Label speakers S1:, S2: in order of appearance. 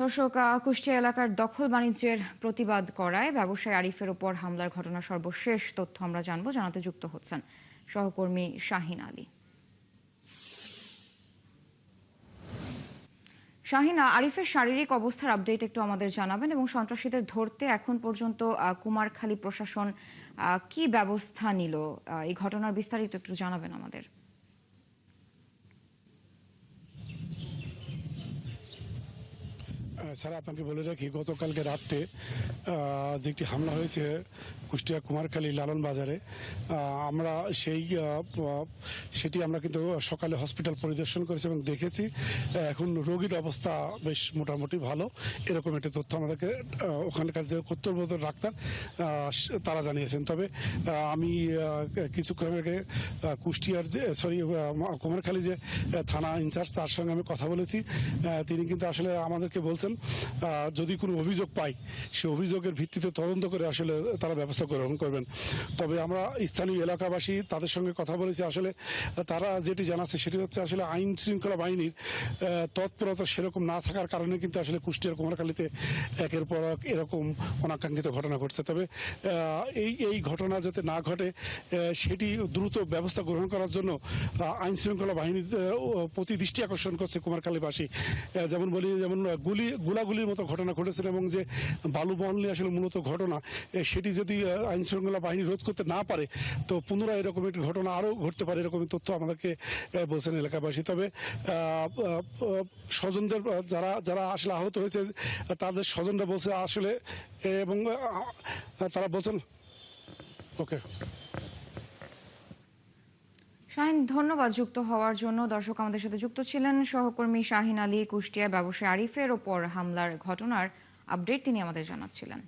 S1: দর্শক, কুষ্টিয়া এলাকার দখল বাণিজ্যের প্রতিবাদ করায় ব্যবসায়ী আরিফের ওপর হামলার ঘটনার সর্বশেষ তথ্য আমরা জানাতে যুক্ত হচ্ছেন সহকর্মী শাহিন আলী। শাহিন, আরিফের শারীরিক অবস্থার আপডেট একটু আমাদের জানাবেন এবং সন্ত্রাসীদের ধরতে এখন পর্যন্ত কুমারখালী প্রশাসন কি ব্যবস্থা নিল, এই ঘটনার বিস্তারিত একটু জানাবেন আমাদের।
S2: স্যার, আপনাকে বলে রাখি, গতকালকে রাত্রে যে একটি হামলা হয়েছে কুষ্টিয়া কুমারখালী লালন বাজারে, আমরা সেটি আমরা কিন্তু সকালে হসপিটাল পরিদর্শন করেছি এবং দেখেছি এখন রোগীর অবস্থা বেশ মোটামুটি ভালো, এরকম একটি তথ্য আমাদেরকে ওখানকার যে কর্তব্যরত ডাক্তার তারা জানিয়েছেন। তবে আমি কিছুক্ষণ আগে কুষ্টিয়ার কুমারখালী যে থানা ইনচার্জ তার সঙ্গে আমি কথা বলেছি। তিনি কিন্তু আসলে আমাদেরকে বলছেন যদি কোনো অভিযোগ পাই সে অভিযোগের ভিত্তিতে তদন্ত করে আসলে তারা ব্যবস্থা গ্রহণ করবেন। তবে আমরা স্থানীয় এলাকাবাসী তাদের সঙ্গে কথা বলেছি, আসলে তারা যেটি জানাচ্ছে সেটি হচ্ছে আসলে আইন শৃঙ্খলা বাহিনীর তৎপরতা সেরকম না থাকার কারণে কিন্তু আসলে কুষ্টিয়ার কুমারখালীতে একের পর এক এরকম অনাকাঙ্ক্ষিত ঘটনা ঘটছে। তবে এই ঘটনা যাতে না ঘটে সেটি দ্রুত ব্যবস্থা গ্রহণ করার জন্য আইন শৃঙ্খলা বাহিনীর প্রতি দৃষ্টি আকর্ষণ করছে কুমারখালীবাসী। যেমন গোলাগুলির মতো ঘটনা ঘটেছিল এবং যে বালু বহন নিয়ে আসলে মূলত ঘটনা, সেটি যদি আইন শৃঙ্খলা বাহিনী রোধ করতে না পারে তো পুনরায় এরকম একটি ঘটনা আরও ঘটতে পারে, এরকম তথ্য আমাদেরকে বলছেন এলাকাবাসী। তবে স্বজনদের যারা আসলে আহত হয়েছে তাদের স্বজনরা বলছে আসলে, এবং তারা বলছেন ওকে।
S1: শাহিন, ধন্যবাদ যুক্ত হওয়ার জন্য। দর্শক, আমাদের সাথে যুক্ত ছিলেন সহকর্মী শাহিন আলী। কুষ্টিয়া ব্যবসায়ী আরিফের ওপর হামলার ঘটনার আপডেট তিনি আমাদের জানাচ্ছিলেন।